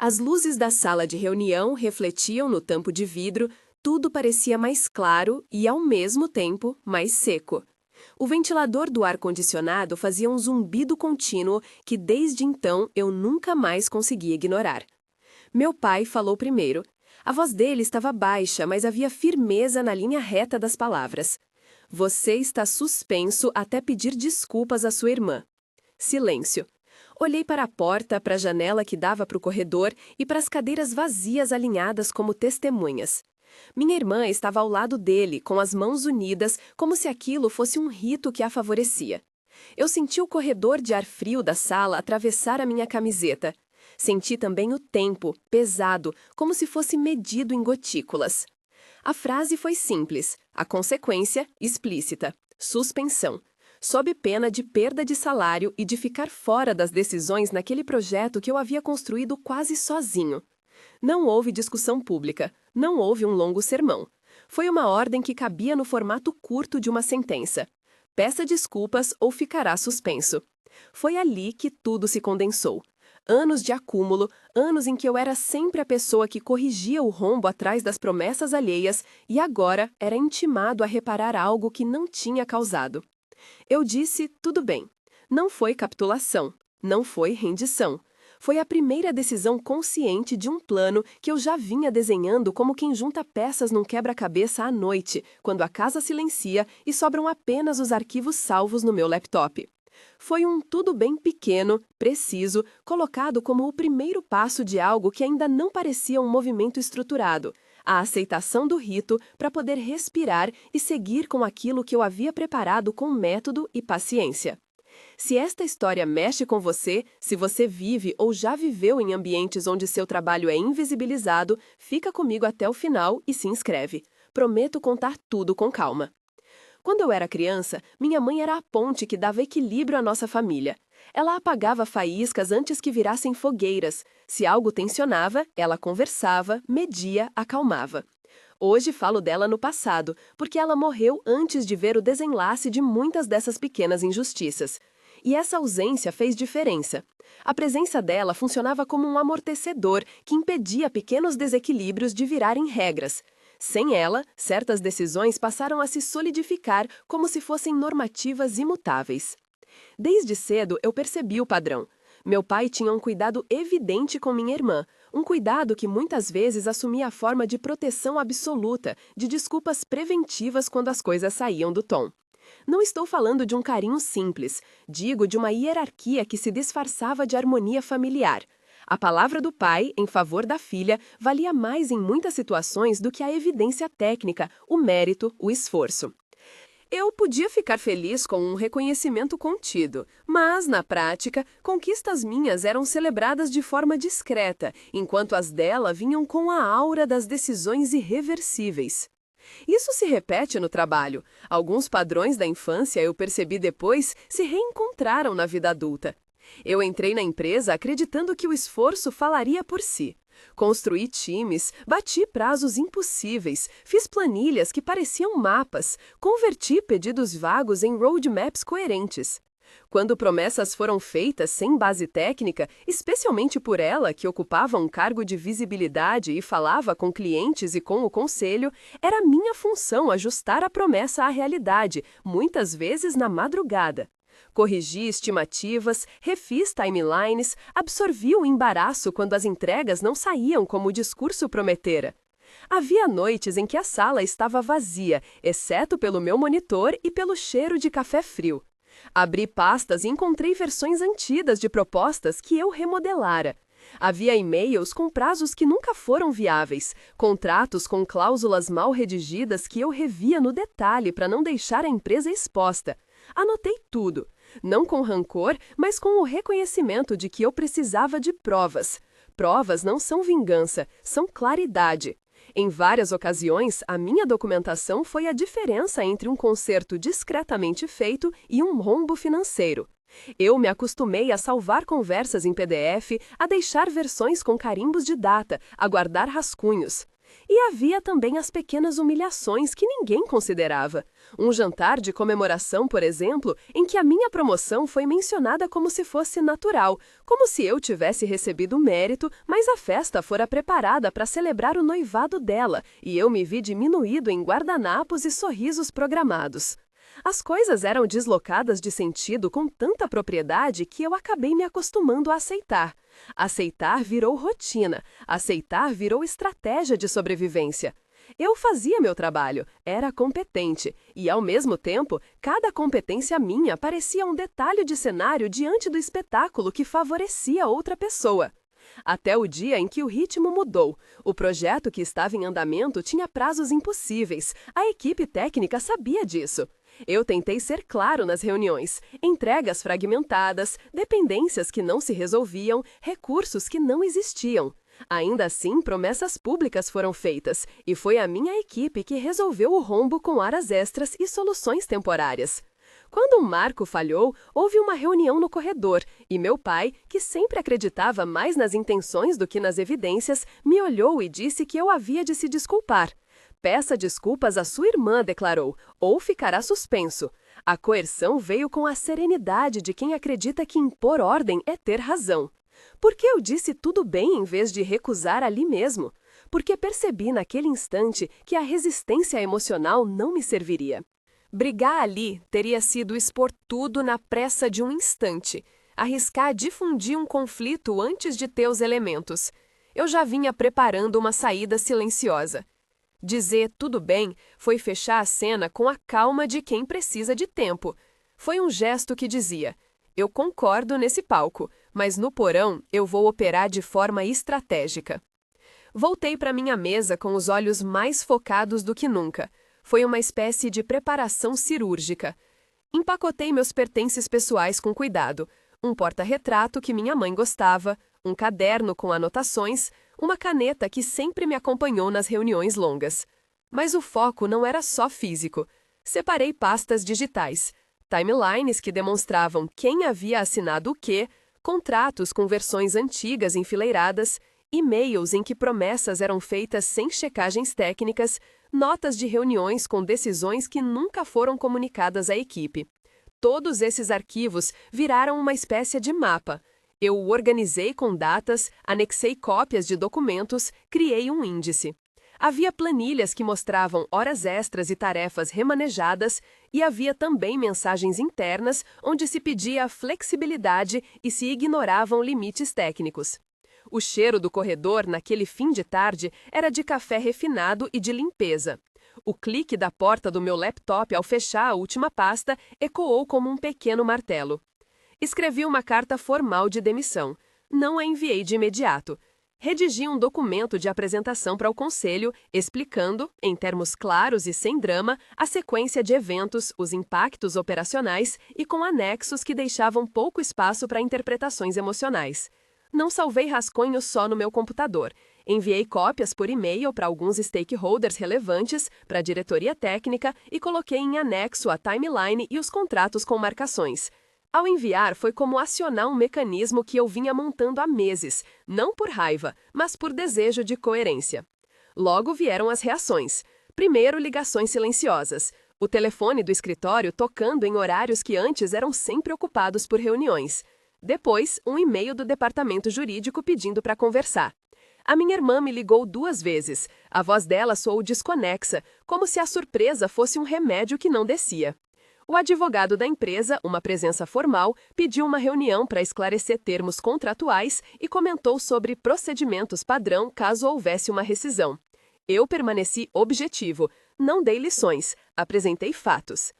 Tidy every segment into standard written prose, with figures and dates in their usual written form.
As luzes da sala de reunião refletiam no tampo de vidro, tudo parecia mais claro e, ao mesmo tempo, mais seco. O ventilador do ar-condicionado fazia um zumbido contínuo que, desde então, eu nunca mais conseguia ignorar. Meu pai falou primeiro. A voz dele estava baixa, mas havia firmeza na linha reta das palavras. Você está suspenso até pedir desculpas à sua irmã. Silêncio. Olhei para a porta, para a janela que dava para o corredor e para as cadeiras vazias alinhadas como testemunhas. Minha irmã estava ao lado dele, com as mãos unidas, como se aquilo fosse um rito que a favorecia. Eu senti o corredor de ar frio da sala atravessar a minha camiseta. Senti também o tempo, pesado, como se fosse medido em gotículas. A frase foi simples, a consequência explícita: suspensão. Sob pena de perda de salário e de ficar fora das decisões naquele projeto que eu havia construído quase sozinho. Não houve discussão pública, não houve um longo sermão. Foi uma ordem que cabia no formato curto de uma sentença. Peça desculpas ou ficará suspenso. Foi ali que tudo se condensou. Anos de acúmulo, anos em que eu era sempre a pessoa que corrigia o rombo atrás das promessas alheias e agora era intimado a reparar algo que não tinha causado. Eu disse, tudo bem. Não foi capitulação, não foi rendição. Foi a primeira decisão consciente de um plano que eu já vinha desenhando como quem junta peças num quebra-cabeça à noite, quando a casa silencia e sobram apenas os arquivos salvos no meu laptop. Foi um tudo bem pequeno, preciso, colocado como o primeiro passo de algo que ainda não parecia um movimento estruturado, a aceitação do rito para poder respirar e seguir com aquilo que eu havia preparado com método e paciência. Se esta história mexe com você, se você vive ou já viveu em ambientes onde seu trabalho é invisibilizado, fica comigo até o final e se inscreve. Prometo contar tudo com calma. Quando eu era criança, minha mãe era a ponte que dava equilíbrio à nossa família. Ela apagava faíscas antes que virassem fogueiras. Se algo tensionava, ela conversava, media, acalmava. Hoje falo dela no passado, porque ela morreu antes de ver o desenlace de muitas dessas pequenas injustiças. E essa ausência fez diferença. A presença dela funcionava como um amortecedor que impedia pequenos desequilíbrios de virarem regras. Sem ela, certas decisões passaram a se solidificar como se fossem normativas imutáveis. Desde cedo eu percebi o padrão. Meu pai tinha um cuidado evidente com minha irmã, um cuidado que muitas vezes assumia a forma de proteção absoluta, de desculpas preventivas quando as coisas saíam do tom. Não estou falando de um carinho simples, digo de uma hierarquia que se disfarçava de harmonia familiar. A palavra do pai, em favor da filha, valia mais em muitas situações do que a evidência técnica, o mérito, o esforço. Eu podia ficar feliz com um reconhecimento contido, mas, na prática, conquistas minhas eram celebradas de forma discreta, enquanto as dela vinham com a aura das decisões irreversíveis. Isso se repete no trabalho. Alguns padrões da infância, eu percebi depois, se reencontraram na vida adulta. Eu entrei na empresa acreditando que o esforço falaria por si. Construí times, bati prazos impossíveis, fiz planilhas que pareciam mapas, converti pedidos vagos em roadmaps coerentes. Quando promessas foram feitas sem base técnica, especialmente por ela, que ocupava um cargo de visibilidade e falava com clientes e com o conselho, era minha função ajustar a promessa à realidade, muitas vezes na madrugada. Corrigi estimativas, refiz timelines, absorvi o embaraço quando as entregas não saíam como o discurso prometera. Havia noites em que a sala estava vazia, exceto pelo meu monitor e pelo cheiro de café frio. Abri pastas e encontrei versões antigas de propostas que eu remodelara. Havia e-mails com prazos que nunca foram viáveis, contratos com cláusulas mal redigidas que eu revia no detalhe para não deixar a empresa exposta. Anotei tudo, não com rancor, mas com o reconhecimento de que eu precisava de provas. Provas não são vingança, são claridade. Em várias ocasiões, a minha documentação foi a diferença entre um conserto discretamente feito e um rombo financeiro. Eu me acostumei a salvar conversas em PDF, a deixar versões com carimbos de data, a guardar rascunhos. E havia também as pequenas humilhações que ninguém considerava. Um jantar de comemoração, por exemplo, em que a minha promoção foi mencionada como se fosse natural, como se eu tivesse recebido mérito, mas a festa fora preparada para celebrar o noivado dela, e eu me vi diminuído em guardanapos e sorrisos programados. As coisas eram deslocadas de sentido com tanta propriedade que eu acabei me acostumando a aceitar. Aceitar virou rotina, aceitar virou estratégia de sobrevivência. Eu fazia meu trabalho, era competente, e ao mesmo tempo, cada competência minha parecia um detalhe de cenário diante do espetáculo que favorecia outra pessoa. Até o dia em que o ritmo mudou. O projeto que estava em andamento tinha prazos impossíveis. A equipe técnica sabia disso. Eu tentei ser claro nas reuniões, entregas fragmentadas, dependências que não se resolviam, recursos que não existiam. Ainda assim, promessas públicas foram feitas, e foi a minha equipe que resolveu o rombo com horas extras e soluções temporárias. Quando um marco falhou, houve uma reunião no corredor, e meu pai, que sempre acreditava mais nas intenções do que nas evidências, me olhou e disse que eu havia de se desculpar. Peça desculpas à sua irmã, declarou, ou ficará suspenso. A coerção veio com a serenidade de quem acredita que impor ordem é ter razão. Por que eu disse tudo bem em vez de recusar ali mesmo? Porque percebi naquele instante que a resistência emocional não me serviria. Brigar ali teria sido expor tudo na pressa de um instante, arriscar difundir um conflito antes de ter os elementos. Eu já vinha preparando uma saída silenciosa. Dizer tudo bem foi fechar a cena com a calma de quem precisa de tempo. Foi um gesto que dizia: eu concordo nesse palco, mas no porão eu vou operar de forma estratégica. Voltei para minha mesa com os olhos mais focados do que nunca. Foi uma espécie de preparação cirúrgica. Empacotei meus pertences pessoais com cuidado. Um porta-retrato que minha mãe gostava, um caderno com anotações, uma caneta que sempre me acompanhou nas reuniões longas. Mas o foco não era só físico. Separei pastas digitais, timelines que demonstravam quem havia assinado o quê, contratos com versões antigas enfileiradas, e-mails em que promessas eram feitas sem checagens técnicas, notas de reuniões com decisões que nunca foram comunicadas à equipe. Todos esses arquivos viraram uma espécie de mapa. Eu o organizei com datas, anexei cópias de documentos, criei um índice. Havia planilhas que mostravam horas extras e tarefas remanejadas, e havia também mensagens internas onde se pedia flexibilidade e se ignoravam limites técnicos. O cheiro do corredor naquele fim de tarde era de café refinado e de limpeza. O clique da porta do meu laptop ao fechar a última pasta ecoou como um pequeno martelo. Escrevi uma carta formal de demissão. Não a enviei de imediato. Redigi um documento de apresentação para o conselho, explicando, em termos claros e sem drama, a sequência de eventos, os impactos operacionais e com anexos que deixavam pouco espaço para interpretações emocionais. Não salvei rascunhos só no meu computador. Enviei cópias por e-mail para alguns stakeholders relevantes, para a diretoria técnica e coloquei em anexo a timeline e os contratos com marcações. Ao enviar, foi como acionar um mecanismo que eu vinha montando há meses, não por raiva, mas por desejo de coerência. Logo vieram as reações. Primeiro, ligações silenciosas. O telefone do escritório tocando em horários que antes eram sempre ocupados por reuniões. Depois, um e-mail do departamento jurídico pedindo para conversar. A minha irmã me ligou 2 vezes. A voz dela soou desconexa, como se a surpresa fosse um remédio que não descia. O advogado da empresa, uma presença formal, pediu uma reunião para esclarecer termos contratuais e comentou sobre procedimentos padrão caso houvesse uma rescisão. Eu permaneci objetivo, não dei lições, apresentei fatos.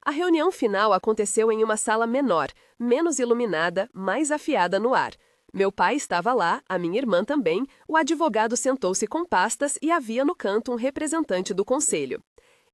A reunião final aconteceu em uma sala menor, menos iluminada, mais afiada no ar. Meu pai estava lá, a minha irmã também, o advogado sentou-se com pastas e havia no canto um representante do conselho.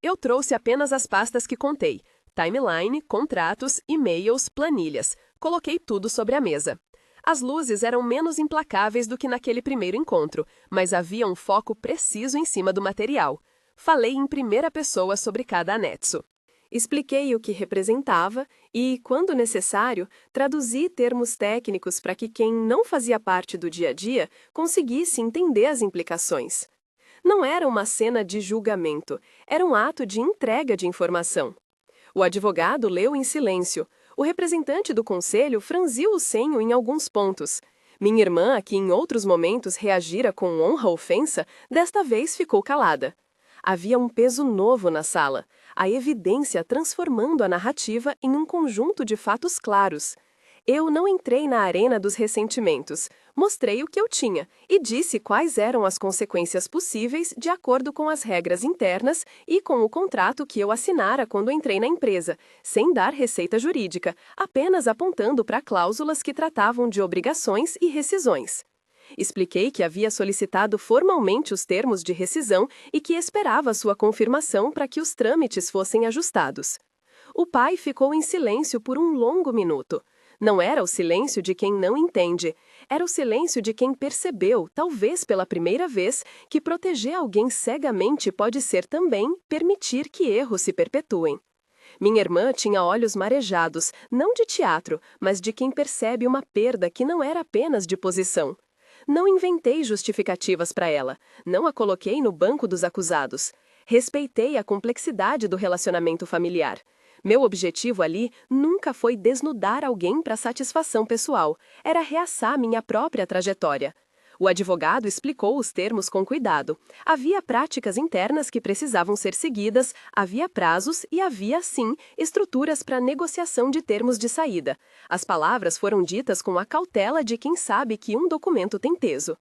Eu trouxe apenas as pastas que contei: timeline, contratos, e-mails, planilhas. Coloquei tudo sobre a mesa. As luzes eram menos implacáveis do que naquele primeiro encontro, mas havia um foco preciso em cima do material. Falei em primeira pessoa sobre cada anexo. Expliquei o que representava e, quando necessário, traduzi termos técnicos para que quem não fazia parte do dia a dia conseguisse entender as implicações. Não era uma cena de julgamento, era um ato de entrega de informação. O advogado leu em silêncio. O representante do conselho franziu o senho em alguns pontos. Minha irmã, que em outros momentos reagira com honra à ofensa, desta vez ficou calada. Havia um peso novo na sala, a evidência transformando a narrativa em um conjunto de fatos claros. Eu não entrei na arena dos ressentimentos, mostrei o que eu tinha e disse quais eram as consequências possíveis de acordo com as regras internas e com o contrato que eu assinara quando entrei na empresa, sem dar receita jurídica, apenas apontando para cláusulas que tratavam de obrigações e rescisões. Expliquei que havia solicitado formalmente os termos de rescisão e que esperava sua confirmação para que os trâmites fossem ajustados. O pai ficou em silêncio por um longo minuto. Não era o silêncio de quem não entende, era o silêncio de quem percebeu, talvez pela primeira vez, que proteger alguém cegamente pode ser também permitir que erros se perpetuem. Minha irmã tinha olhos marejados, não de teatro, mas de quem percebe uma perda que não era apenas de posição. Não inventei justificativas para ela, não a coloquei no banco dos acusados. Respeitei a complexidade do relacionamento familiar. Meu objetivo ali nunca foi desnudar alguém para satisfação pessoal, era reaçar minha própria trajetória. O advogado explicou os termos com cuidado. Havia práticas internas que precisavam ser seguidas, havia prazos e havia, sim, estruturas para negociação de termos de saída. As palavras foram ditas com a cautela de quem sabe que um documento tem peso.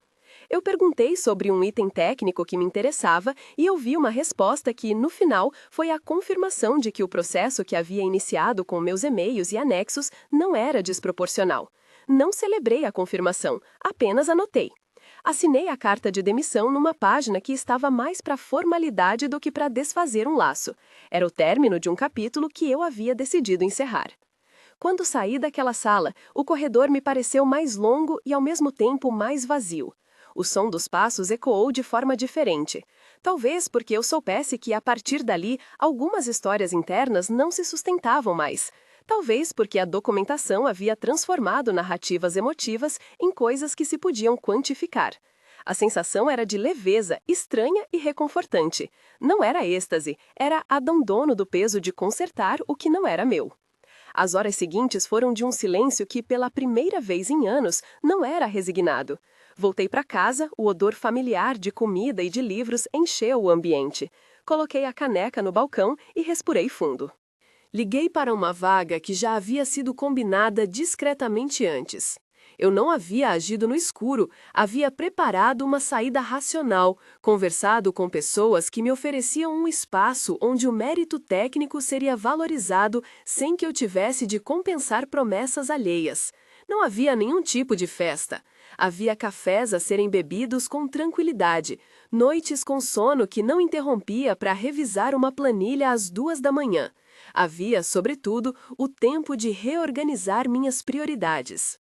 Eu perguntei sobre um item técnico que me interessava e ouvi uma resposta que, no final, foi a confirmação de que o processo que havia iniciado com meus e-mails e anexos não era desproporcional. Não celebrei a confirmação, apenas anotei. Assinei a carta de demissão numa página que estava mais para formalidade do que para desfazer um laço. Era o término de um capítulo que eu havia decidido encerrar. Quando saí daquela sala, o corredor me pareceu mais longo e ao mesmo tempo mais vazio. O som dos passos ecoou de forma diferente. Talvez porque eu soubesse que, a partir dali, algumas histórias internas não se sustentavam mais. Talvez porque a documentação havia transformado narrativas emotivas em coisas que se podiam quantificar. A sensação era de leveza, estranha e reconfortante. Não era êxtase, era abandono do peso de consertar o que não era meu. As horas seguintes foram de um silêncio que, pela primeira vez em anos, não era resignado. Voltei para casa, o odor familiar de comida e de livros encheu o ambiente. Coloquei a caneca no balcão e respirei fundo. Liguei para uma vaga que já havia sido combinada discretamente antes. Eu não havia agido no escuro, havia preparado uma saída racional, conversado com pessoas que me ofereciam um espaço onde o mérito técnico seria valorizado sem que eu tivesse de compensar promessas alheias. Não havia nenhum tipo de festa. Havia cafés a serem bebidos com tranquilidade, noites com sono que não interrompia para revisar uma planilha às 2 da manhã. Havia, sobretudo, o tempo de reorganizar minhas prioridades.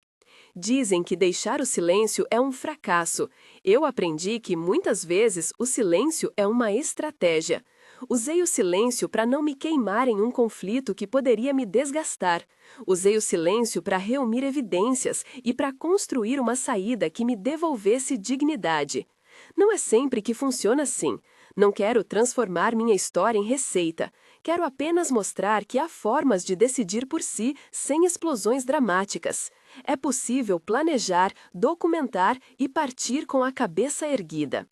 Dizem que deixar o silêncio é um fracasso. Eu aprendi que, muitas vezes, o silêncio é uma estratégia. Usei o silêncio para não me queimar em um conflito que poderia me desgastar. Usei o silêncio para reunir evidências e para construir uma saída que me devolvesse dignidade. Não é sempre que funciona assim. Não quero transformar minha história em receita. Quero apenas mostrar que há formas de decidir por si sem explosões dramáticas. É possível planejar, documentar e partir com a cabeça erguida.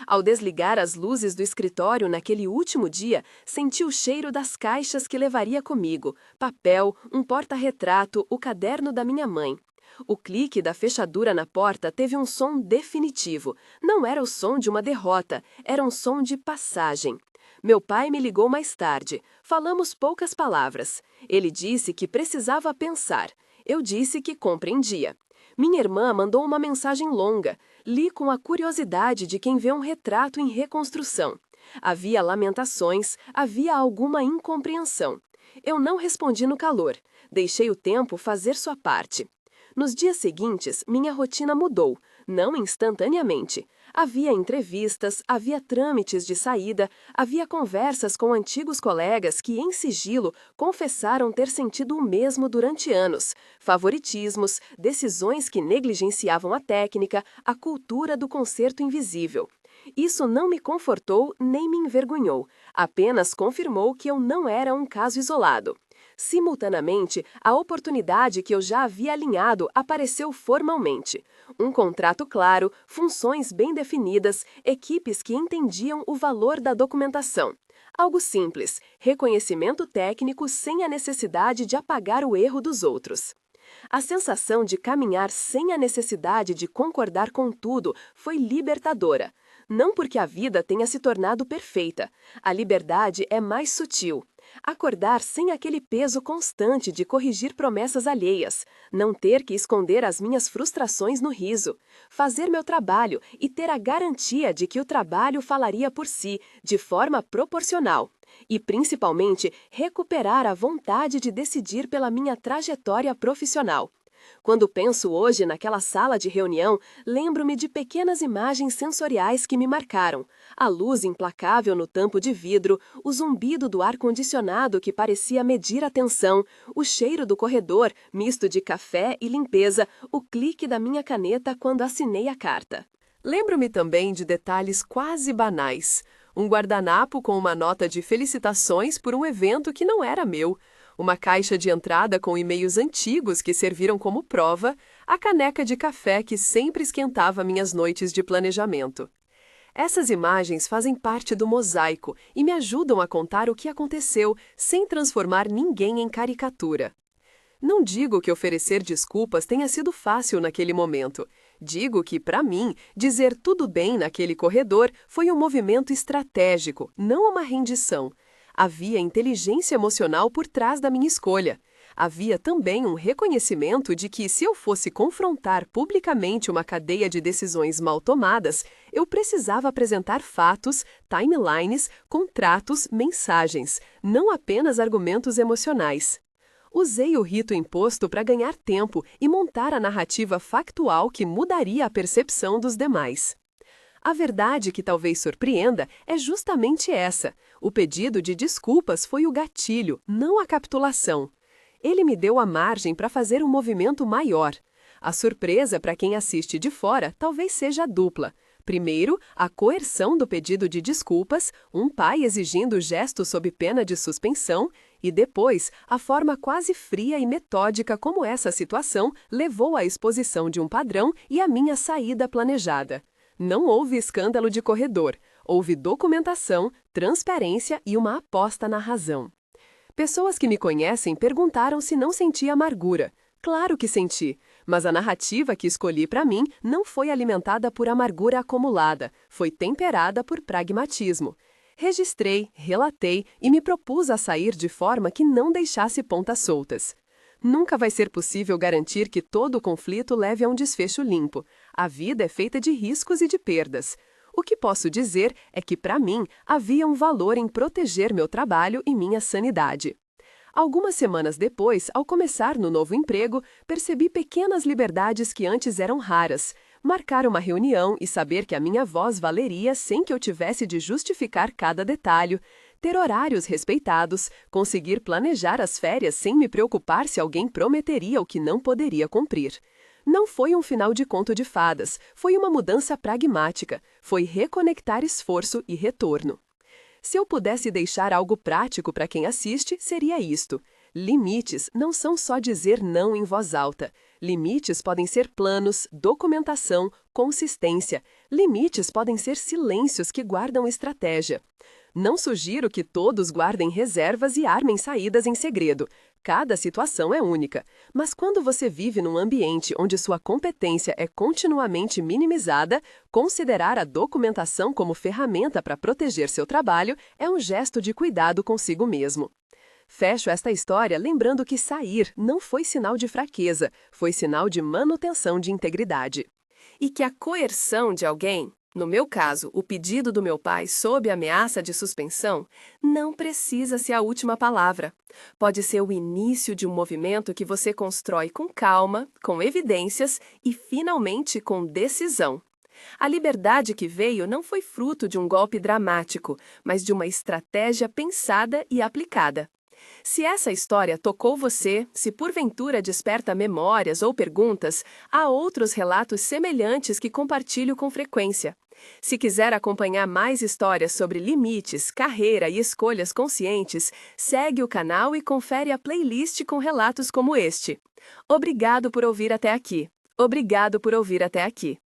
Ao desligar as luzes do escritório naquele último dia, senti o cheiro das caixas que levaria comigo, papel, um porta-retrato, o caderno da minha mãe. O clique da fechadura na porta teve um som definitivo. Não era o som de uma derrota, era um som de passagem. Meu pai me ligou mais tarde. Falamos poucas palavras. Ele disse que precisava pensar. Eu disse que compreendia. Minha irmã mandou uma mensagem longa. Li com a curiosidade de quem vê um retrato em reconstrução. Havia lamentações, havia alguma incompreensão. Eu não respondi no calor. Deixei o tempo fazer sua parte. Nos dias seguintes, minha rotina mudou, não instantaneamente. Havia entrevistas, havia trâmites de saída, havia conversas com antigos colegas que, em sigilo, confessaram ter sentido o mesmo durante anos. Favoritismos, decisões que negligenciavam a técnica, a cultura do conserto invisível. Isso não me confortou nem me envergonhou, apenas confirmou que eu não era um caso isolado. Simultaneamente, a oportunidade que eu já havia alinhado apareceu formalmente. Um contrato claro, funções bem definidas, equipes que entendiam o valor da documentação. Algo simples, reconhecimento técnico sem a necessidade de apagar o erro dos outros. A sensação de caminhar sem a necessidade de concordar com tudo foi libertadora. Não porque a vida tenha se tornado perfeita. A liberdade é mais sutil. Acordar sem aquele peso constante de corrigir promessas alheias, não ter que esconder as minhas frustrações no riso, fazer meu trabalho e ter a garantia de que o trabalho falaria por si, de forma proporcional. E, principalmente, recuperar a vontade de decidir pela minha trajetória profissional. Quando penso hoje naquela sala de reunião, lembro-me de pequenas imagens sensoriais que me marcaram. A luz implacável no tampo de vidro, o zumbido do ar-condicionado que parecia medir a tensão, o cheiro do corredor, misto de café e limpeza, o clique da minha caneta quando assinei a carta. Lembro-me também de detalhes quase banais. Um guardanapo com uma nota de felicitações por um evento que não era meu, uma caixa de entrada com e-mails antigos que serviram como prova, a caneca de café que sempre esquentava minhas noites de planejamento. Essas imagens fazem parte do mosaico e me ajudam a contar o que aconteceu sem transformar ninguém em caricatura. Não digo que oferecer desculpas tenha sido fácil naquele momento. Digo que, para mim, dizer tudo bem naquele corredor foi um movimento estratégico, não uma rendição. Havia inteligência emocional por trás da minha escolha. Havia também um reconhecimento de que, se eu fosse confrontar publicamente uma cadeia de decisões mal tomadas, eu precisava apresentar fatos, timelines, contratos, mensagens, não apenas argumentos emocionais. Usei o rito imposto para ganhar tempo e montar a narrativa factual que mudaria a percepção dos demais. A verdade que talvez surpreenda é justamente essa. O pedido de desculpas foi o gatilho, não a capitulação. Ele me deu a margem para fazer um movimento maior. A surpresa para quem assiste de fora talvez seja dupla. Primeiro, a coerção do pedido de desculpas, um pai exigindo gesto sob pena de suspensão, e depois, a forma quase fria e metódica como essa situação levou à exposição de um padrão e à minha saída planejada. Não houve escândalo de corredor, houve documentação, transparência e uma aposta na razão. Pessoas que me conhecem perguntaram se não sentia amargura. Claro que senti, mas a narrativa que escolhi para mim não foi alimentada por amargura acumulada, foi temperada por pragmatismo. Registrei, relatei e me propus a sair de forma que não deixasse pontas soltas. Nunca vai ser possível garantir que todo conflito leve a um desfecho limpo. A vida é feita de riscos e de perdas. O que posso dizer é que, para mim, havia um valor em proteger meu trabalho e minha sanidade. Algumas semanas depois, ao começar no novo emprego, percebi pequenas liberdades que antes eram raras. Marcar uma reunião e saber que a minha voz valeria sem que eu tivesse de justificar cada detalhe, ter horários respeitados, conseguir planejar as férias sem me preocupar se alguém prometeria o que não poderia cumprir. Não foi um final de conto de fadas, foi uma mudança pragmática, foi reconectar esforço e retorno. Se eu pudesse deixar algo prático para quem assiste, seria isto. Limites não são só dizer não em voz alta. Limites podem ser planos, documentação, consistência. Limites podem ser silêncios que guardam estratégia. Não sugiro que todos guardem reservas e armem saídas em segredo. Cada situação é única. Mas quando você vive num ambiente onde sua competência é continuamente minimizada, considerar a documentação como ferramenta para proteger seu trabalho é um gesto de cuidado consigo mesmo. Fecho esta história lembrando que sair não foi sinal de fraqueza, foi sinal de manutenção de integridade. E que a coerção de alguém, no meu caso, o pedido do meu pai sob ameaça de suspensão, não precisa ser a última palavra. Pode ser o início de um movimento que você constrói com calma, com evidências e, finalmente, com decisão. A liberdade que veio não foi fruto de um golpe dramático, mas de uma estratégia pensada e aplicada. Se essa história tocou você, se porventura desperta memórias ou perguntas, há outros relatos semelhantes que compartilho com frequência. Se quiser acompanhar mais histórias sobre limites, carreira e escolhas conscientes, segue o canal e confere a playlist com relatos como este. Obrigado por ouvir até aqui. Obrigado por ouvir até aqui.